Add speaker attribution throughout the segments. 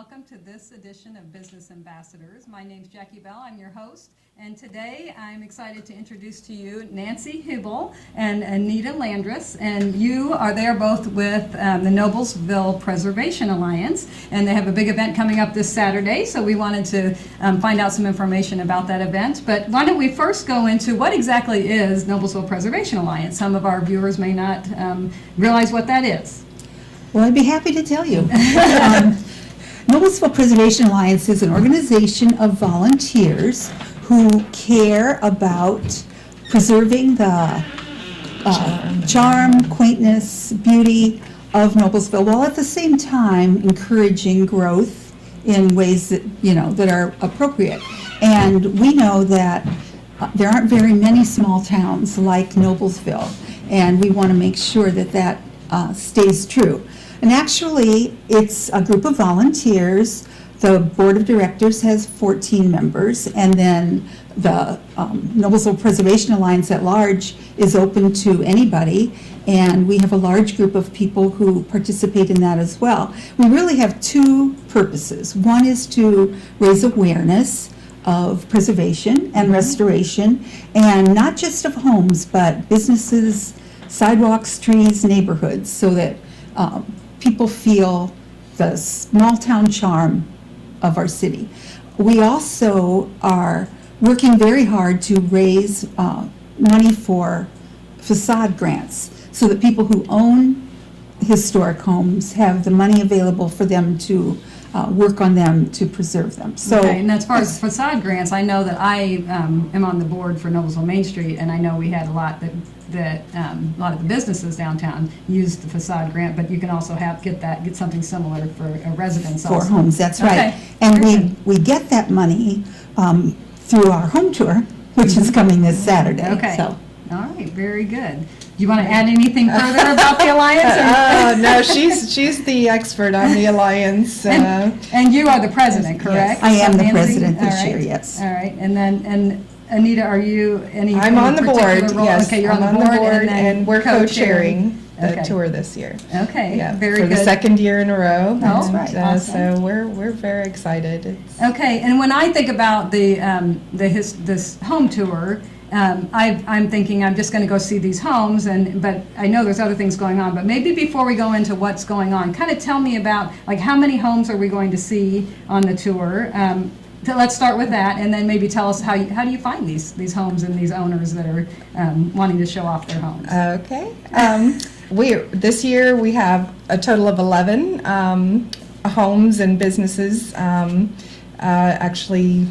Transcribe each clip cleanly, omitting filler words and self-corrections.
Speaker 1: welcome to this edition of Business Ambassadors. My name's Jackie Bell, I'm your host, and today I'm excited to introduce to you Nancy Hebel and Anita Landress, and they're both with the Noblesville Preservation Alliance, and they have a big event coming up this Saturday, so we wanted to find out some information about that event. But why don't we first go into what exactly is Noblesville Preservation Alliance? Some of our viewers may not realize what that is.
Speaker 2: Well, I'd be happy to tell you. Noblesville Preservation Alliance is an organization of volunteers who care about preserving the charm, quaintness, beauty of Noblesville, while at the same time encouraging growth in ways that, that are appropriate. And we know that there aren't very many small towns like Noblesville, and we want to make sure that that stays true. And actually, it's a group of volunteers. The board of directors has 14 members, and then the Noblesville Preservation Alliance at large is open to anybody, and we have a large group of people who participate in that as well. We really have two purposes. One is to raise awareness of preservation and restoration, and not just of homes, but businesses, sidewalks, trees, neighborhoods, so that people feel the small town charm of our city. We also are working very hard to raise money for facade grants so that people who own historic homes have the money available for them to work on them to preserve them. So,
Speaker 1: okay, and as far as facade grants, I know that I am on the board for Noblesville Main Street, and I know we had a lot that a lot of the businesses downtown use the facade grant, but you can also get something similar for residents
Speaker 2: for
Speaker 1: also.
Speaker 2: homes, that's right.
Speaker 1: Okay.
Speaker 2: And we get that money through our home tour, which is coming this Saturday.
Speaker 1: Okay.
Speaker 2: So.
Speaker 1: All right, very good. Do you want to add anything further about the alliance?
Speaker 3: No, she's the expert on the alliance.
Speaker 1: And you are the president, correct?
Speaker 2: Yes. I am the
Speaker 1: Nancy?
Speaker 2: president this
Speaker 1: All right.
Speaker 2: year, yes.
Speaker 1: All right, and Anita, are you
Speaker 3: I'm on the board,
Speaker 1: role?
Speaker 3: yes.
Speaker 1: Okay, you're
Speaker 3: I'm
Speaker 1: on the board,
Speaker 3: and we're co-chairing the
Speaker 1: Okay.
Speaker 3: tour this year.
Speaker 1: Okay,
Speaker 3: Yeah,
Speaker 1: very
Speaker 3: for
Speaker 1: good.
Speaker 3: the second year in a row.
Speaker 1: That's
Speaker 3: And,
Speaker 1: right. Awesome.
Speaker 3: So we're very excited.
Speaker 1: Okay, and when I think about this home tour, I'm thinking I'm just going to go see these homes, but I know there's other things going on. But maybe before we go into what's going on, kind of tell me about how many homes are we going to see on the tour? So let's start with that, and then maybe tell us how do you find these homes and these owners that are wanting to show off their homes.
Speaker 3: Okay. This year we have a total of 11 homes and businesses. Actually,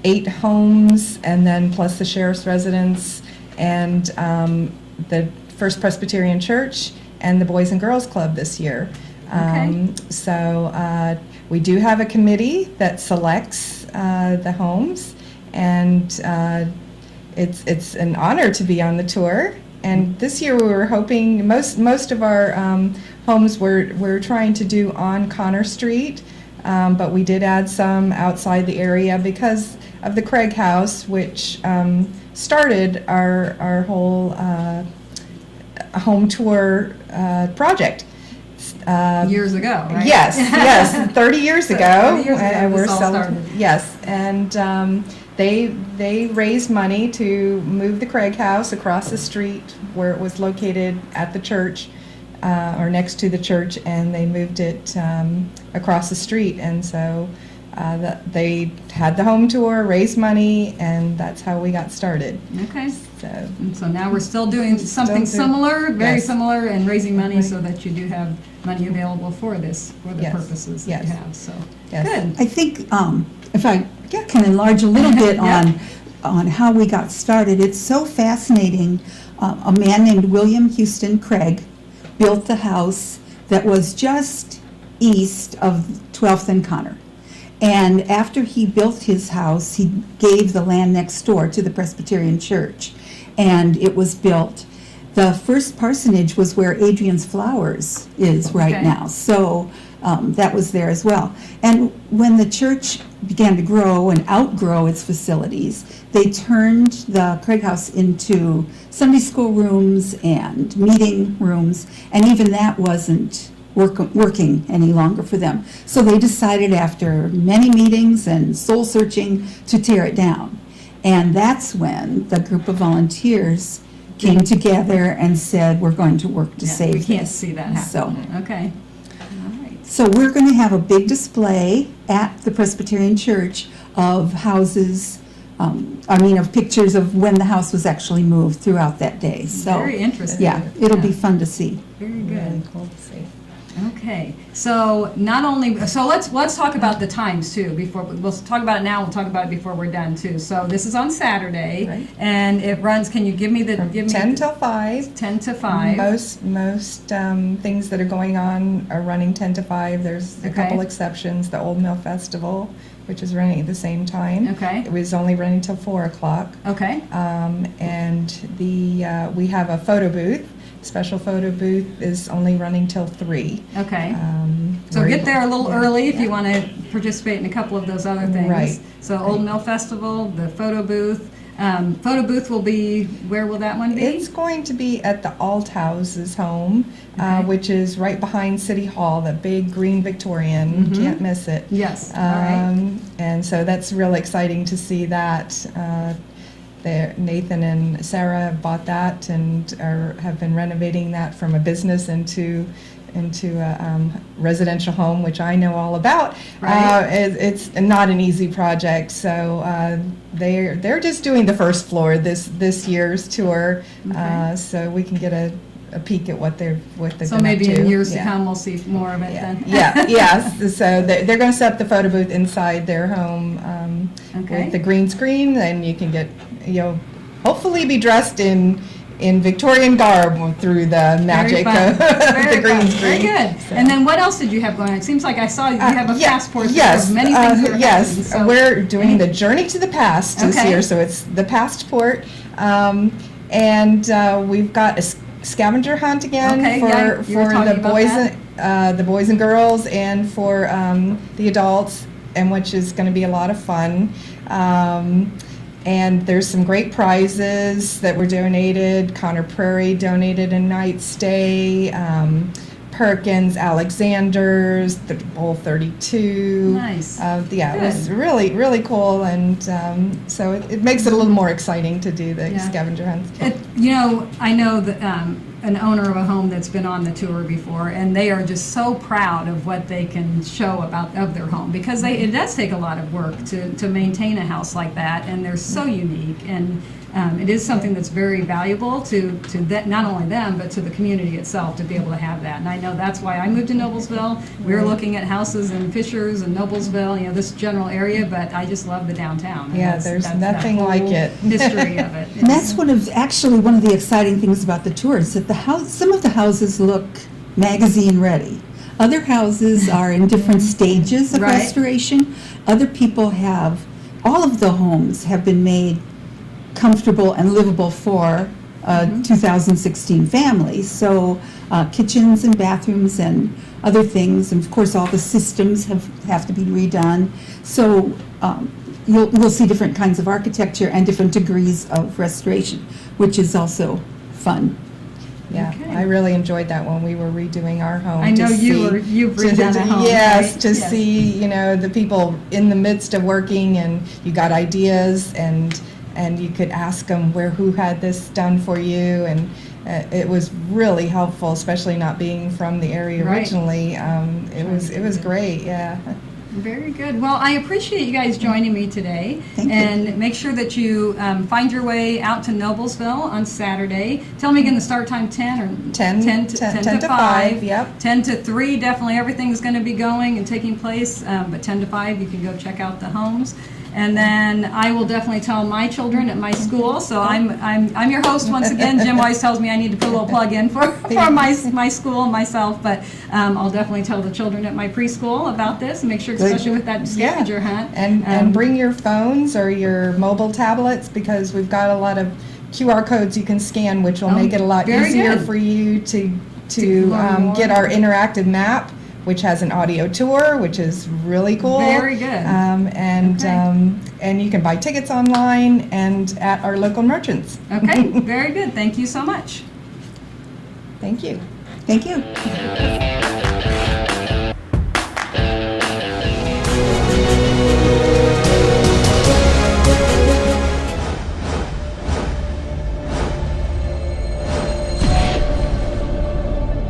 Speaker 3: 8 homes, and then plus the sheriff's residence and the First Presbyterian Church and the Boys and Girls Club this year.
Speaker 1: Okay.
Speaker 3: So we do have a committee that selects the homes, and it's an honor to be on the tour. And this year we were hoping most of our homes we're trying to do on Connor Street, but we did add some outside the area because of the Craig House, which started our whole home tour project.
Speaker 1: Years ago, right?
Speaker 3: Yes, 30 years ago.
Speaker 1: 30 years ago
Speaker 3: we're
Speaker 1: this all started.
Speaker 3: Yes, and they raised money to move the Craig House across the street where it was located at the church, or next to the church, and they moved it across the street. And so they had the home tour, raised money, and that's how we got started.
Speaker 1: Okay.
Speaker 3: So
Speaker 1: now we're still doing something similar, very similar, and raising money so that you do have money available for the purposes that you have. So good.
Speaker 2: I think if I can enlarge a little bit on how we got started, it's so fascinating. A man named William Houston Craig built the house that was just east of 12th and Connor. And after he built his house, he gave the land next door to the Presbyterian Church, and it was built. The first parsonage was where Adrian's Flowers is right now, so that was there as well. And when the church began to grow and outgrow its facilities, they turned the Craig House into Sunday school rooms and meeting rooms, and even that wasn't working any longer for them. So they decided after many meetings and soul searching to tear it down. And that's when the group of volunteers came together and said, we're going to work to save
Speaker 1: We
Speaker 2: this.
Speaker 1: can't see that
Speaker 2: So,
Speaker 1: happening. Okay. All right.
Speaker 2: so we're going to have a big display at the Presbyterian Church of houses, of pictures of when the house was actually moved throughout that day. So,
Speaker 1: Very interesting.
Speaker 2: yeah, it'll be fun to see.
Speaker 1: Very
Speaker 3: Really
Speaker 1: good.
Speaker 3: cool to see.
Speaker 1: Okay, so let's talk about the times too. Before we'll talk about it now, we'll talk about it before we're done too. So this is on Saturday,
Speaker 3: Right.
Speaker 1: and it runs. Can you give me the
Speaker 3: 10 till 5.
Speaker 1: 10 to 5?
Speaker 3: Most things that are going on are running 10 to 5. There's a
Speaker 1: Okay.
Speaker 3: couple exceptions. The Old Mill Festival, which is running at the same time.
Speaker 1: Okay.
Speaker 3: It was only running till 4 o'clock.
Speaker 1: Okay.
Speaker 3: And we have a photo booth. Special photo booth is only running till 3.
Speaker 1: Okay. So
Speaker 3: we're
Speaker 1: get
Speaker 3: able-
Speaker 1: there a little
Speaker 3: yeah,
Speaker 1: early if
Speaker 3: yeah.
Speaker 1: you want to participate in a couple of those other things.
Speaker 3: Right.
Speaker 1: So Old Mill Festival, the photo booth. Photo booth will be, where will that one be?
Speaker 3: It's going to be at the Althouse's home,
Speaker 1: Okay.
Speaker 3: which is right behind City Hall, the big green Victorian.
Speaker 1: Mhm.
Speaker 3: Can't miss it.
Speaker 1: Yes, all right.
Speaker 3: And so that's really exciting to see that. Nathan and Sarah bought that and have been renovating that from a business into a residential home, which I know all about.
Speaker 1: Right.
Speaker 3: It's not an easy project, so they're just doing the first floor this year's tour,
Speaker 1: Okay.
Speaker 3: so we can get a peek at what they've
Speaker 1: So
Speaker 3: been
Speaker 1: maybe
Speaker 3: up to.
Speaker 1: in years to
Speaker 3: Yeah.
Speaker 1: come, we'll see more of it then.
Speaker 3: Yes. So they're going to set up the photo booth inside their home
Speaker 1: Okay.
Speaker 3: with the green screen, and you can get, hopefully be dressed in Victorian garb through the magic
Speaker 1: Very
Speaker 3: of
Speaker 1: fun.
Speaker 3: the
Speaker 1: Very
Speaker 3: green
Speaker 1: fun.
Speaker 3: screen.
Speaker 1: Very good.
Speaker 3: So-
Speaker 1: And then what else did you have going on? It seems like I saw you have a
Speaker 3: Yeah,
Speaker 1: passport
Speaker 3: yes,
Speaker 1: of many things that are
Speaker 3: yes.
Speaker 1: happening. So
Speaker 3: We're doing
Speaker 1: any-
Speaker 3: the Journey to the Past this
Speaker 1: Okay.
Speaker 3: year, so it's the passport, and we've got a scavenger hunt again
Speaker 1: Okay,
Speaker 3: for
Speaker 1: yeah, you were talking
Speaker 3: the
Speaker 1: about
Speaker 3: boys,
Speaker 1: that.
Speaker 3: the boys and girls, and for the adults, and which is going to be a lot of fun. And there's some great prizes that were donated. Connor Prairie donated a night stay. Perkins, Alexander's, the Bowl 32.
Speaker 1: Nice.
Speaker 3: Yeah, it was
Speaker 1: Good.
Speaker 3: really, really cool, and so it makes it a little more exciting to do the
Speaker 1: Yeah.
Speaker 3: scavenger hunts.
Speaker 1: I know that an owner of a home that's been on the tour before, and they are just so proud of what they can show of their home, because it does take a lot of work to maintain a house like that, and they're so unique, and it is something that's very valuable to not only them, but to the community itself to be able to have that. And I know that's why I moved to Noblesville. We were looking at houses in Fishers and Noblesville, this general area, but I just love the downtown. And
Speaker 3: Yeah,
Speaker 1: that's
Speaker 3: there's
Speaker 1: that
Speaker 3: nothing
Speaker 1: whole
Speaker 3: like it.
Speaker 1: History of it.
Speaker 2: And that's one of the exciting things about the tour, is that some of the houses look magazine ready. Other houses are in different stages of
Speaker 1: Right.
Speaker 2: restoration. Other people all of the homes have been made comfortable and livable for a 2016 family. So kitchens and bathrooms and other things, and of course all the systems have to be redone. So you'll see different kinds of architecture and different degrees of restoration, which is also fun.
Speaker 3: Yeah,
Speaker 1: Okay.
Speaker 3: I really enjoyed that when we were redoing our home.
Speaker 1: I know
Speaker 3: to
Speaker 1: you've
Speaker 3: see-
Speaker 1: redone a home,
Speaker 3: Yes,
Speaker 1: right?
Speaker 3: to
Speaker 1: Yes.
Speaker 3: see, the people in the midst of working, and you got ideas, and you could ask them who had this done for you, and it was really helpful, especially not being from the area
Speaker 1: Right.
Speaker 3: originally. It was great, yeah.
Speaker 1: Very good. Well, I appreciate you guys joining me today.
Speaker 2: Thank you.
Speaker 1: And make sure that you find your way out to Noblesville on Saturday. Tell me again the start time, 10 or
Speaker 3: 10 to 5, yep.
Speaker 1: 10 to 3, definitely everything's going to be going and taking place. But 10 to 5, you can go check out the homes. And then I will definitely tell my children at my school. So I'm your host once again. Jim always tells me I need to put a little plug in for my school and myself. But I'll definitely tell the children at my preschool about this and make sure, especially with that scavenger hunt.
Speaker 3: And bring your phones or your mobile tablets, because we've got a lot of QR codes you can scan, which will make it a lot
Speaker 1: very
Speaker 3: easier
Speaker 1: good.
Speaker 3: for you to
Speaker 1: learn more.
Speaker 3: get our interactive map, which has an audio tour, which is really cool.
Speaker 1: Very good.
Speaker 3: And you can buy tickets online and at our local merchants.
Speaker 1: Okay, very good. Thank you so much.
Speaker 3: Thank you.
Speaker 2: Thank you.